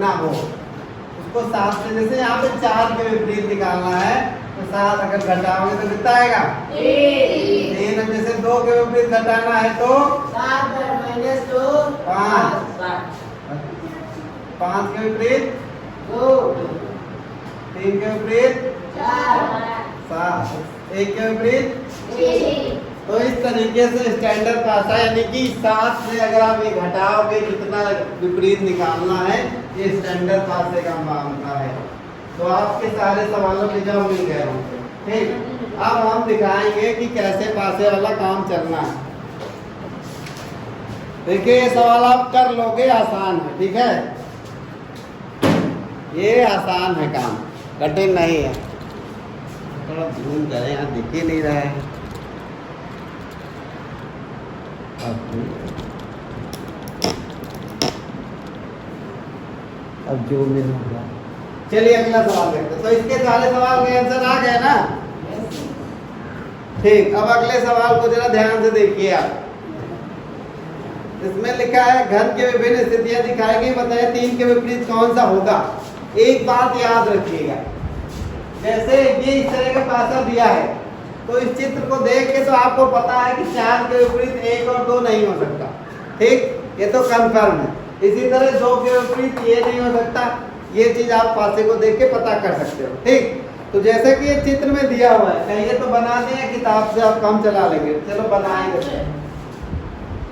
कितना हो, उसको 7 से, जैसे यहाँ पे 4 के विपरीत निकालना है तो 7 अगर घटाओगे तो कितना आएगा 3। जैसे 2 के विपरीत घटाना है तो 7 - 2 5। 5 के विपरीत 2 3 के विपरीत 4 7, 1 के विपरीत। 3। तो इस तरीके से स्टैंडर्ड पासा यानी कि 7 से अगर आप ये घटाओगे कितना विपरीत निकालना है, ये स्टैंडर्ड पासे का मामला है। तो आपके सारे सवालों के जवाब मिल गए होंगे। ठीक, अब हम दिखाएंगे कि कैसे पासे वाला काम चलना है। देखिए ये सवाल आप कर लोगे, आसान है। ठीक है, ये आसान है, काम कठिन नहीं है। थोड़ा जूम करें, यहाँ दिख ही नहीं रहा है। अब जूम इन हो गया। चलिए अगला सवाल देखते हैं। तो इसके सारे सवाल के आंसर आ गए ना? ठीक, अब अगले सवाल को जरा ध्यान से देखिए आप। इसमें लिखा है घन के विभिन्न स्थितियां दिखाई गई, बताइए 3 के विपरीत कौन सा होगा। एक बात याद रखिएगा, जैसे ये इस तरह का पासा दिया है तो इस चित्र को देख के तो आपको पता है कि 4 के विपरीत 1 और 2 नहीं हो सकता। ठीक, ये तो कंफर्म है। इसी तरह 2 के विपरीत ये नहीं हो सकता। ये चीज आप पासे को देख के पता कर सकते हो। ठीक, तो जैसे कि ये चित्र में दिया हुआ है, कहिए तो बना दें, किताब से आप काम चला लेंगे। चलो बनाएंगे,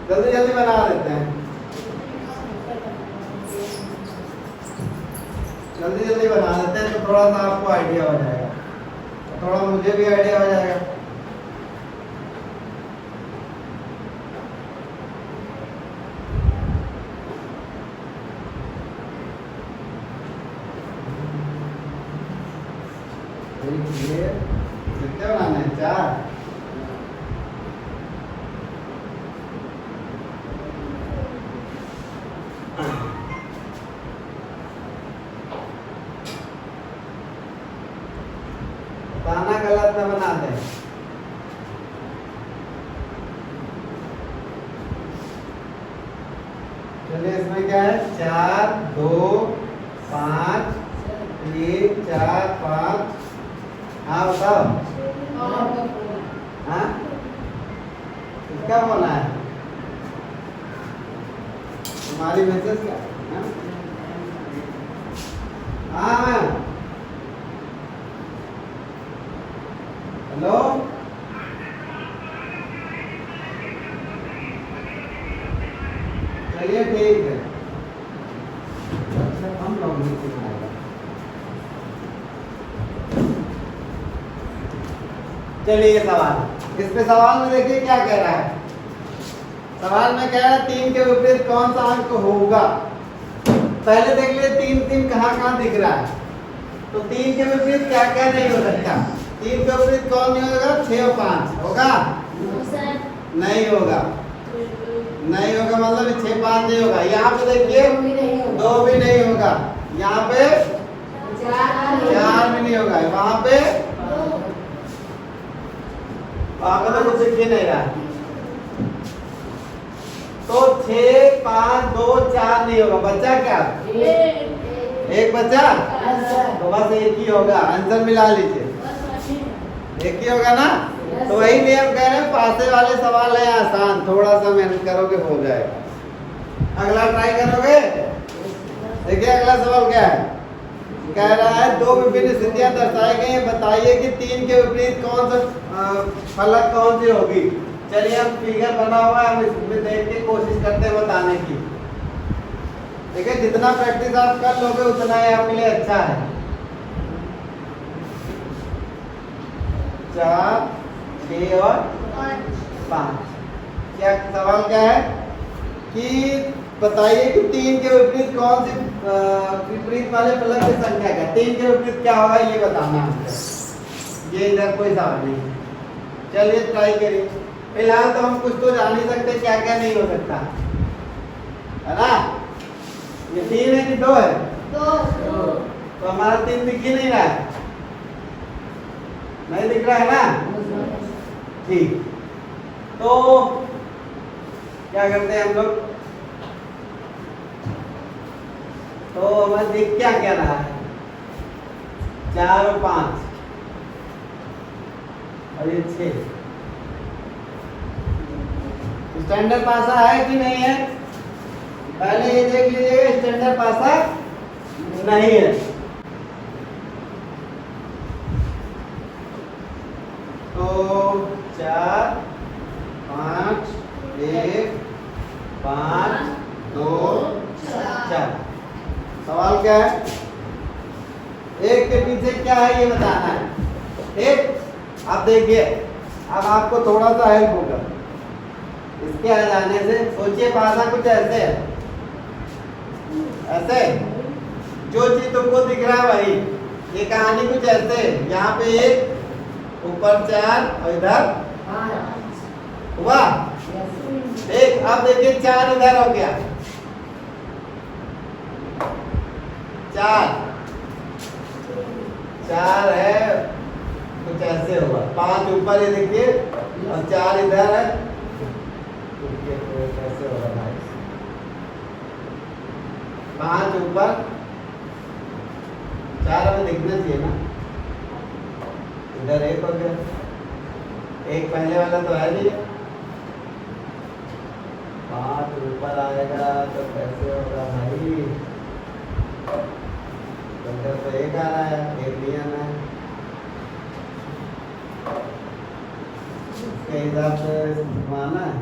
जल्दी जल्दी बना देते हैं, जल्दी जल्दी बना देते हैं तो थोड़ा सा आपको आइडिया हो जाएगा, थोड़ा मुझे भी आइडिया हो जाएगा। ये कितने बनाने हैं? 4। बताना गलत न बना दें। चलिए इसमें क्या है? 4 2 5 3 4 5। हाँ बताओ, हाँ क्या बोला है तुम्हारी मैसेज क्या? हाँ मैम, हेलो, चलिए ठीक है। अच्छा हम लोग नहीं सिखाएगा। चलिए सवाल, इस पे सवाल में देखिए क्या कह रहा है। सवाल में कह रहा है 3 के विपरीत कौन सा अंक होगा। पहले देख लिए 3 3 कहाँ कहाँ दिख रहा है। तो 3 के विपरीत क्या क्या नहीं हो सकता। 3 के विपरीत कौन नहीं होगा? 6 और 5 होगा? नहीं होगा, नहीं होगा, मतलब 6 5 नहीं होगा। यहाँ पे देखिए 2 भी नहीं होगा, यहाँ पे 4 भी नहीं होगा, वहां पे तो कुछ दिख ही नहीं रहा। तो 6 5 2 4 नहीं होगा, बचा क्या? एक बचा, तो बस एक ही होगा। आंसर मिला लीजिए, एक ही होगा ना। तो वही नियम कह रहे हैं, पासे वाले सवाल है आसान, थोड़ा सा मेहनत करोगे हो जाएगा। अगला ट्राई करोगे। देखिए अगला सवाल क्या है, कह रहा है 2 विभिन्न स्थितियां दर्शाई गई हैं, बताइए कि 3 के विपरीत कौन सा फलक कौन सी होगी। चलिए हम फिगर बना हुआ है, हम इसमें देख के कोशिश करते हैं बताने की। देखिए जितना प्रैक्टिस आप कर लोगे उतना ही आपके लिए अच्छा है। 4 6 और 5। क्या सवाल क्या है कि बताइए कि 3 के विपरीत कौन सी विपरीत वाले फलक की संख्या क्या। 3 के विपरीत क्या होगा ये बताना है। ये इधर कोई सवाल नहीं। चलिए ट्राई करिए। फिलहाल तो हम कुछ तो जान ही सकते क्या क्या नहीं हो सकता, है ना। ये 3 है कि 2 है? 2। तो हमारा 3 दिख ही नहीं रहा है, नहीं दिख रहा है ना। ठीक, तो क्या करते हैं हम लोग, तो हमें दिख क्या क्या रहा है? 4 और 5 और ये 6। स्टैंडर्ड पासा है कि नहीं है? पहले ये देख लीजिएगा, स्टैंडर्ड पासा नहीं है। तो 4 5 1 5 2 4। सवाल क्या है? एक के पीछे क्या है ये बताना है। ठीक, आप देखिए, अब आपको थोड़ा सा हेल्प होगा इसके आ जाने से। सोचिए पासा कुछ ऐसे है, ऐसे जो चीज तुमको दिख रहा है वही। ये कहानी कुछ ऐसे है, यहाँ पे 1 ऊपर 4 और इधर हुआ। एक अब देखिए 4 इधर हो गया, 4 है, कुछ ऐसे हुआ। 5 ऊपर ये देखिए और 4 इधर है, कैसे होगा भाई? 5 ऊपर 4 हमें दिखना चाहिए ना। इधर 1 हो गया, 1 पहले वाला तो है नहीं। 5 ऊपर आएगा तो कैसे होगा भाई? इधर तो 1 आ रहा है, 1 नहीं आना है। इसके हिसाब से घुमाना है।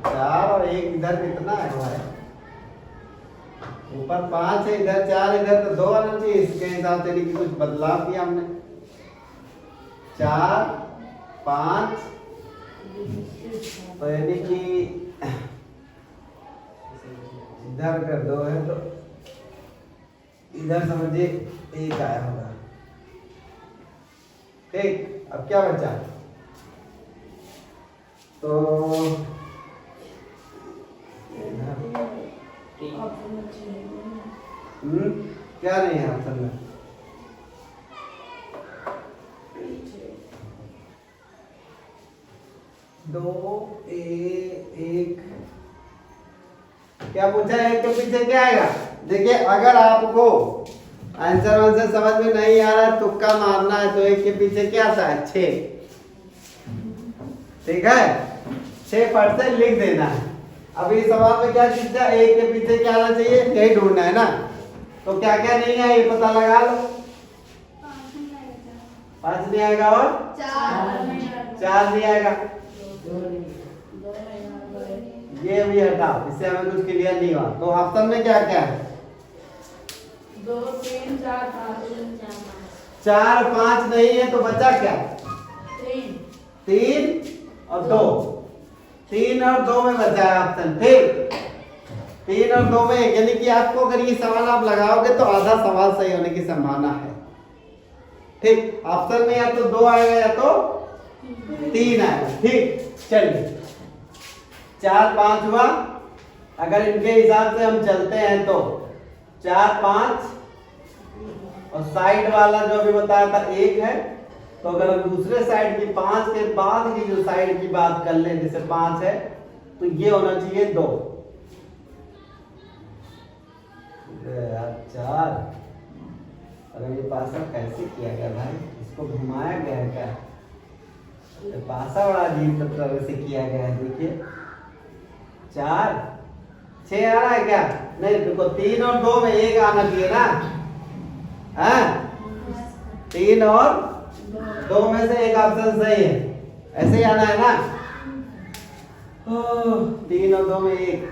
4 और 1 इधर कितना है हमारे? ऊपर 5 है, इधर 4, इधर तो 2 आना चाहिए। इसके हिसाब से कि कुछ बदलाव किया हमने। 4 5 तो यानी कि इधर कर 2 है तो इधर समझिए 1 आया होगा। ठीक, अब क्या बचा? तो क्या नहीं है ऑप्शन में? दो 1 क्या पूछा है? 1 के पीछे क्या आएगा? देखिए, अगर आपको आंसर समझ में नहीं आ रहा, तुक्का मारना है, तो 1 के पीछे क्या आता है? 6। ठीक है, 6% लिख देना है। अब इस सवाल में क्या चीज है? 1 के पीछे क्या आना चाहिए? यही ढूंढना है ना। तो क्या क्या नहीं है ये पता लगा लो। 5 नहीं आएगा और 4 नहीं आएगा। ये भी हटाओ, इससे हमें कुछ क्लियर नहीं हुआ। तो ऑप्शन में क्या क्या है? 2 3 4 4 5 नहीं है तो बचा क्या? 3 और 2। 3 और 2 में बचा है ऑप्शन। ठीक, 3 और 2 में, यानी कि आपको अगर ये सवाल आप लगाओगे तो आधा सवाल सही होने की संभावना है। ठीक, ऑप्शन में या तो 2 आएगा या तो 3 आएगा। ठीक, चलिए 4 5 हुआ। अगर इनके हिसाब से हम चलते हैं तो 4 5 और साइड वाला जो भी बताया था 1 है। तो अगर हम दूसरे साइड की 5 के बाद की जो साइड की बात कर लें, जैसे 5 है तो ये होना चाहिए 2। 4। अगर ये पासा कैसे किया गया भाई? इसको घुमाया गया है क्या? ये पासा बड़ा अजीब तरह से किया गया है। देखिए 4 6 आ रहा है क्या? नहीं, देखो 3 और 2 में 1 आना चाहिए ना। हाँ, 3 और 2 में से एक ऑप्शन सही है, ऐसे ही आना है ना। 3 और 2 में 1।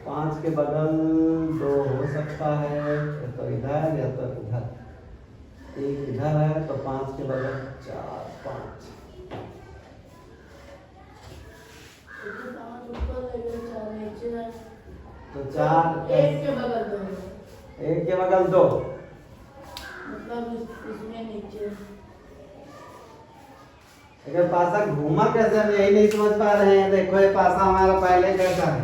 5 के बगल 2 हो सकता है, या तो इधर या तो इधर। 1 इधर है तो 5 के बगल 4 5। तो 4 1 के बगल 2, 1 के बगल 2, मतलब इसमें नीचे। अगर पासा घूमा कैसे, हम यही नहीं समझ पा रहे हैं। देखो ये पासा हमारा पहले कैसा है,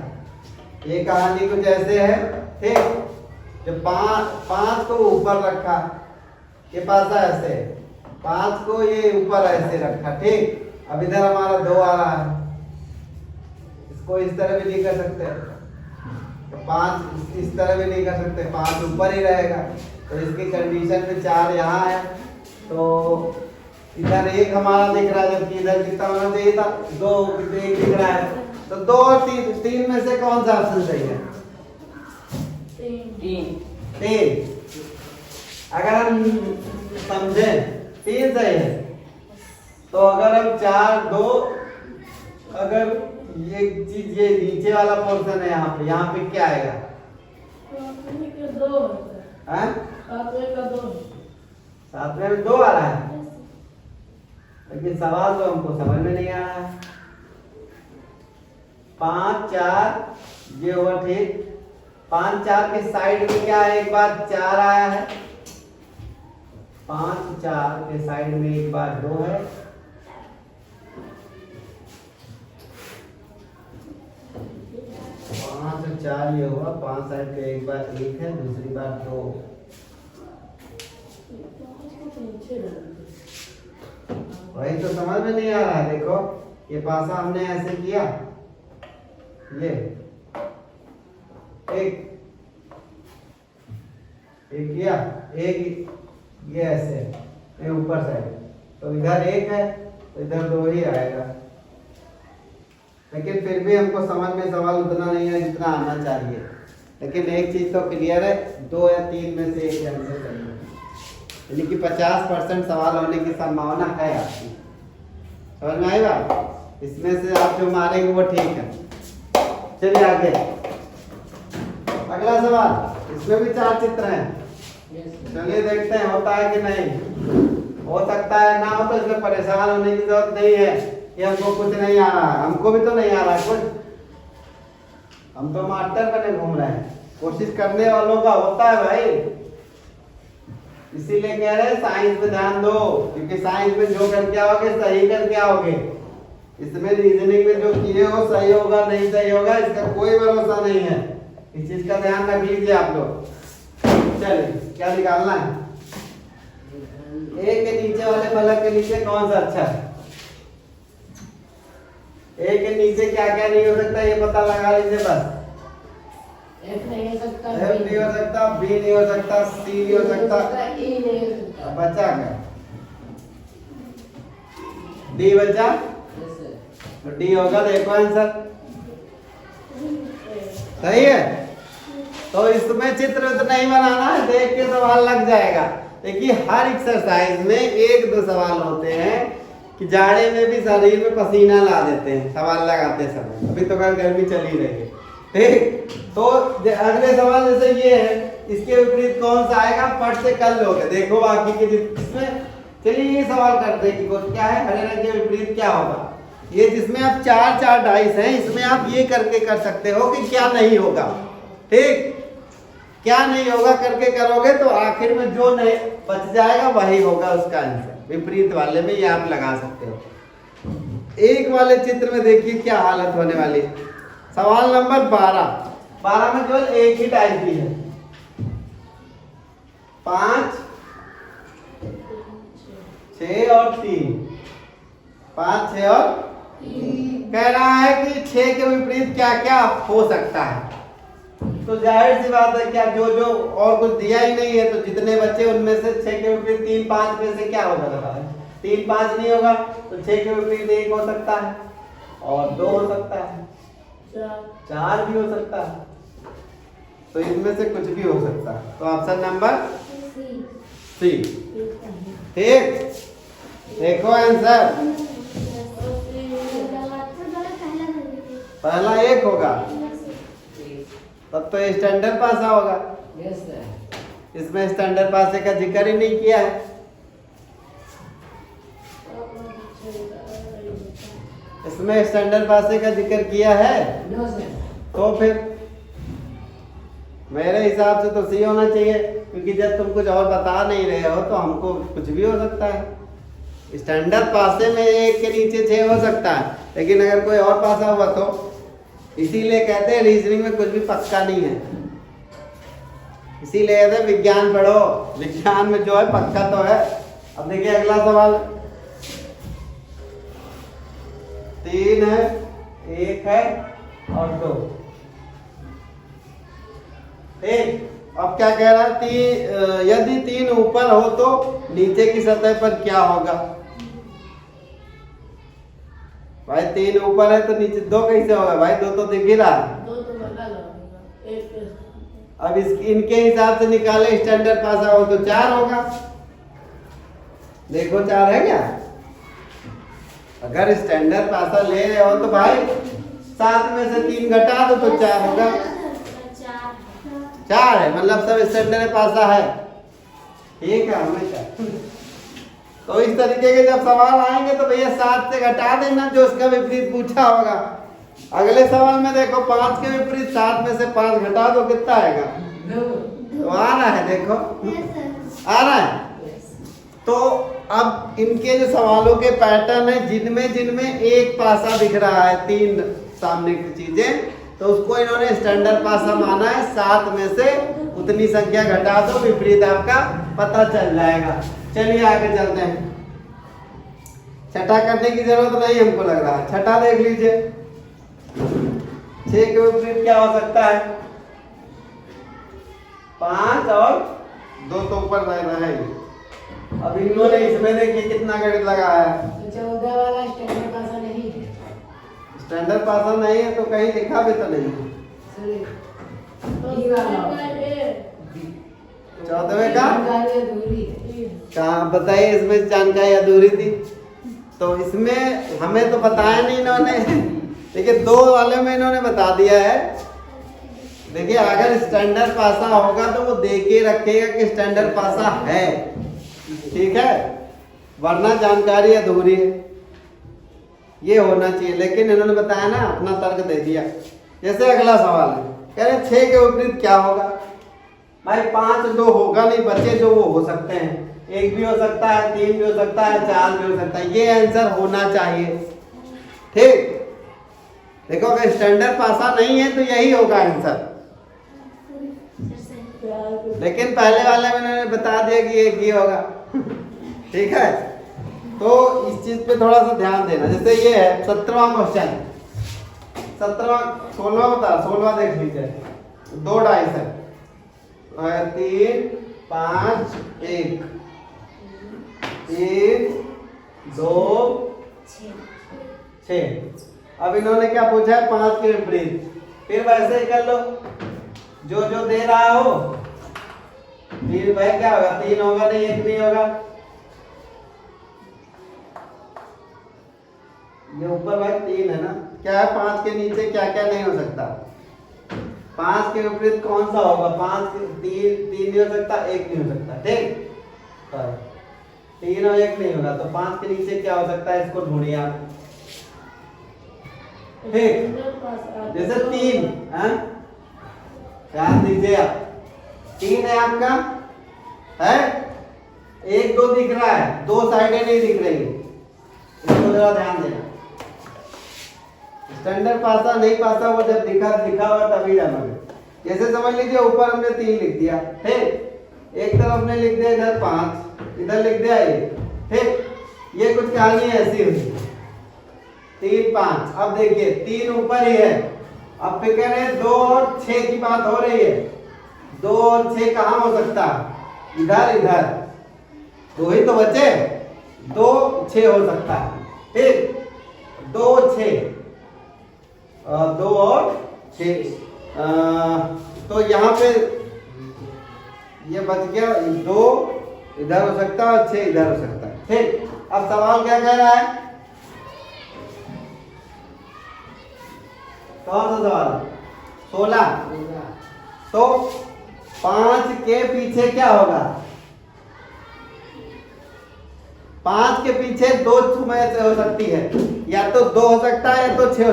ये कहानी कुछ ऐसे है। ठीक, जब 5 को ऊपर रखा, ये पासा ऐसे, 5 को ये ऊपर ऐसे रखा। ठीक, अब इधर हमारा 2 आ रहा है, इसको इस तरह भी नहीं कर सकते। तो 5 इस तरह भी नहीं कर सकते, 5 ऊपर ही रहेगा। तो इसकी कंडीशन में 4 यहाँ है, तो इधर 1 हमारा दिख रहा है, जबकि इधर कितना होना चाहिए था 2, 1 दिख रहा है। तो 2 और 3 में से कौन सा ऑप्शन सही है? 3। अगर हम समझें 3 सही है, तो अगर हम 4, 2, अगर ये चीज ये नीचे वाला पोर्शन है यहाँ पे क्या आएगा? 2 हैं? 7 में 2 आ रहा है, लेकिन सवाल तो हमको समझ में नहीं आ रहा है। 5, 4 ये हुआ ठीक। 5, 4 के साइड में क्या है? एक बार 4 आया है। 5, 4 के साइड में एक बार 2 है। 5 और 4 ये हुआ। 5 साइड पे एक बार 1 है, दूसरी बार 2। वही तो समझ में नहीं आ रहा है। देखो ये पासा हमने ऐसे किया, ये एक किया, एक ये ऐसे ये ऊपर साइड, तो इधर 1 है तो इधर 2 ही आएगा। लेकिन फिर भी हमको समझ में सवाल उतना नहीं है जितना आना चाहिए। लेकिन एक चीज तो क्लियर है, 2 या 3 में से एक आंसर सही है, यानी कि 50% सवाल होने की संभावना है आपकी। समझ में आई बात? इसमें से आप जो मारेंगे वो ठीक है। चलिए आगे, अगला सवाल। इसमें भी 4 चित्र हैं। चलिए देखते हैं होता है कि नहीं। हो सकता है ना हो, तो इसमें परेशान होने की जरूरत नहीं है कि हमको कुछ नहीं आ रहा है। हमको भी तो नहीं आ रहा है कुछ, हम तो मास्टर बने घूम रहे हैं। कोशिश करने वालों का होता है भाई, इसीलिए कह रहे हैं साइंस में ध्यान दो, क्योंकि साइंस में जो करके आओगे सही करके आओगे। इसमें रीजनिंग में जो किए हो सही होगा नहीं सही होगा इसका कोई भरोसा नहीं है। इस चीज का ध्यान रख लीजिए आप लोग। चलिए क्या निकालना है? ए के नीचे वाले फलक के नीचे कौन सा अच्छा है? ए के नीचे क्या क्या नहीं हो सकता ये पता लगा लीजिए बस। F नहीं हो सकता, F नहीं हो सकता, B नहीं हो सकता, C नहीं हो सकता, E नहीं हो सकता। बचा क्या? D बचा, तो D होगा। देखो आंसर सही है। तो इसमें चित्र तो नहीं बनाना है, देख के सवाल लग जाएगा। देखिए हर एक्सरसाइज में 1-2 सवाल होते हैं कि जाड़े में भी शरीर में पसीना ला देते हैं सवाल लगाते समय। अभी तो गर्मी चली रही है, ठीक। तो अगले सवाल जैसे ये है, इसके विपरीत कौन सा आएगा? फट से कर लोगे। देखो बाकी के जिसमें, चलिए ये सवाल करते हैं कि क्या है हरे रंग के विपरीत क्या होगा। ये जिसमें आप 4 डाइस हैं, इसमें आप ये करके कर सकते हो कि क्या नहीं होगा, ठीक। क्या नहीं होगा करके करोगे तो आखिर में जो नहीं बच जाएगा वही होगा उसका आंसर। विपरीत वाले में ये आप लगा सकते हो। एक वाले चित्र में देखिए क्या हालत होने वाली है। सवाल नंबर 12 में केवल एक ही टाइप भी है। 5, 6 और 3। 5, 6 और 3 कह रहा है कि 6 के विपरीत क्या क्या हो सकता है। तो जाहिर सी बात है क्या जो और कुछ दिया ही नहीं है, तो जितने बच्चे उनमें से 6 के विपरीत 3, 5 में से क्या हो सकता है? 3, 5 नहीं होगा तो 6 के विपरीत 1 हो सकता है और 2 हो सकता है, 4 भी हो सकता है। तो इनमें से कुछ भी हो सकता है। तो ऑप्शन नंबर सी, ठीक। देखो आंसर पहला 1 होगा, तब तो स्टैंडर्ड पासा होगा। Yes sir. इसमें स्टैंडर्ड पासे का जिक्र ही नहीं किया है। इसमें स्टैंडर्ड पासे का जिक्र किया है, नो सर। तो फिर मेरे हिसाब से तो सी होना चाहिए, क्योंकि जब तुम कुछ और बता नहीं रहे हो तो हमको कुछ भी हो सकता है। स्टैंडर्ड पासे में 1 के नीचे 6 हो सकता है, लेकिन अगर कोई और पासा हुआ तो, इसीलिए कहते हैं रीजनिंग में कुछ भी पक्का नहीं है। इसीलिए कहते हैं विज्ञान पढ़ो, विज्ञान में जो है पक्का तो है। अब देखिए अगला सवाल 3 है, 1 है और 2। ठीक। अब क्या कह रहा है, यदि 3 ऊपर हो तो नीचे की सतह पर क्या होगा? भाई 3 ऊपर है तो नीचे 2 कैसे होगा भाई? 2 तो दिख ही रहा है। दो तो बदला लो एक अब इनके हिसाब से निकाले, स्टैंडर्ड पासा हो तो 4 होगा। देखो 4 है क्या? अगर स्टैंडर्ड पासा ले रहे हो तो भाई 7 में से 3 घटा दो तो 4 होगा। 4 है मतलब सब स्टैंडर्ड पासा है। ठीक है हमेशा। तो इस तरीके के जब सवाल आएंगे तो भैया 7 से घटा देना जो उसका विपरीत पूछा होगा। अगले सवाल में देखो 5 के विपरीत 7 में से 5 घटा दो, कितना आएगा? तो आ रहा है, देखो आ रहा है। तो अब इनके जो सवालों के पैटर्न है, जिनमें एक पासा दिख रहा है, 3 सामने की चीजें, तो उसको इन्होंने स्टैंडर्ड पासा माना है। 7 में से उतनी संख्या घटा दो, विपरीत आपका पता चल जाएगा। चलिए आगे चलते हैं। छठा करने की जरूरत नहीं हमको लग रहा है। छठा देख लीजिए, 6 के विपरीत क्या हो सकता है? 5 और 2 तो ऊपर रहना है। अब इन्होंने इसमें देखिए कितना गणित लगाया है। 14 वाला स्टैंडर्ड पासा नहीं है। स्टैंडर्ड पासा नहीं है तो कहीं लिखा भी तो नहीं है। बी वाला 14वें का जानकारी अधूरी है। कहाँ बताइए, इसमें जानकारी अधूरी थी। तो इसमें हमें तो बताया नहीं इन्होंने, देखिए 2 वाले में इन्होंने बता दिया है। देखिए अगर स्टैंडर्ड पासा होगा तो वो दे के रखेगा कि स्टैंडर्ड पासा है, ठीक है, वरना जानकारी अधूरी है, ये होना चाहिए। लेकिन इन्होंने बताया ना, अपना तर्क दे दिया। जैसे अगला सवाल है, कह रहे 6 के विपरीत क्या होगा? भाई 5 जो होगा नहीं, बचे जो वो हो सकते हैं। 1 भी हो सकता है, 3 भी हो सकता है, 4 भी हो सकता है। ये आंसर होना चाहिए, ठीक। देखो अगर स्टैंडर्ड पासा नहीं है तो यही होगा आंसर। लेकिन पहले वाले में इन्होंने बता दिया कि एक ही होगा। ठीक है, तो इस चीज पे थोड़ा सा ध्यान देना। जैसे ये है 17वां क्वेश्चन, 17वां 16वां बता, 16वां देख लीजिए। 2 डाइस है, 3 5 1 3 2 6। अब इन्होंने क्या पूछा है? 5 के विपरीत। फिर वैसे ही कर लो, जो दे रहा हो। फिर भाई क्या होगा? 3 होगा नहीं, 1 नहीं होगा। ये ऊपर भाई 3 है ना, क्या है? 5 के नीचे क्या क्या नहीं हो सकता? 5 के विपरीत कौन सा होगा? 5 के 3 नहीं हो सकता, 1 नहीं हो सकता, ठीक। 3 और 1 नहीं होगा तो 5 के नीचे क्या हो सकता है? इसको ढूंढिए आप, ठीक। जैसे 3 है, ध्यान दीजिए आप, 3 है आपका, है 1 2 दिख रहा है, 2 साइडें नहीं दिख रही, इसको जरा ध्यान देना। स्टैंडर्ड पासा नहीं पासा वो जब दिखा हुआ तभी जानोगे। जैसे समझ लीजिए ऊपर हमने 3 लिख दिया, ठीक। एक तरफ हमने लिख दिया इधर 5, इधर लिख दिया 1, ठीक। ये कुछ कहानी ऐसी हुई, 3 5। अब देखिए 3 ऊपर ही है। अब फिर कह रहे हैं 2 और 6 की बात हो रही है। 2 और 6 कहाँ हो सकता है? इधर 2 ही तो बचे, 2 6 हो सकता है, ठीक। 2 6 2 और 6, तो यहाँ पे ये बच गया, 2 इधर हो सकता है और 6 इधर हो सकता है, ठीक। अब सवाल क्या कह रहा है? कौन सा सवाल? 16। तो 5 के पीछे क्या होगा? 5 के पीछे 2 चीजें हो सकती है, या तो 2 हो सकता है या तो 6 हो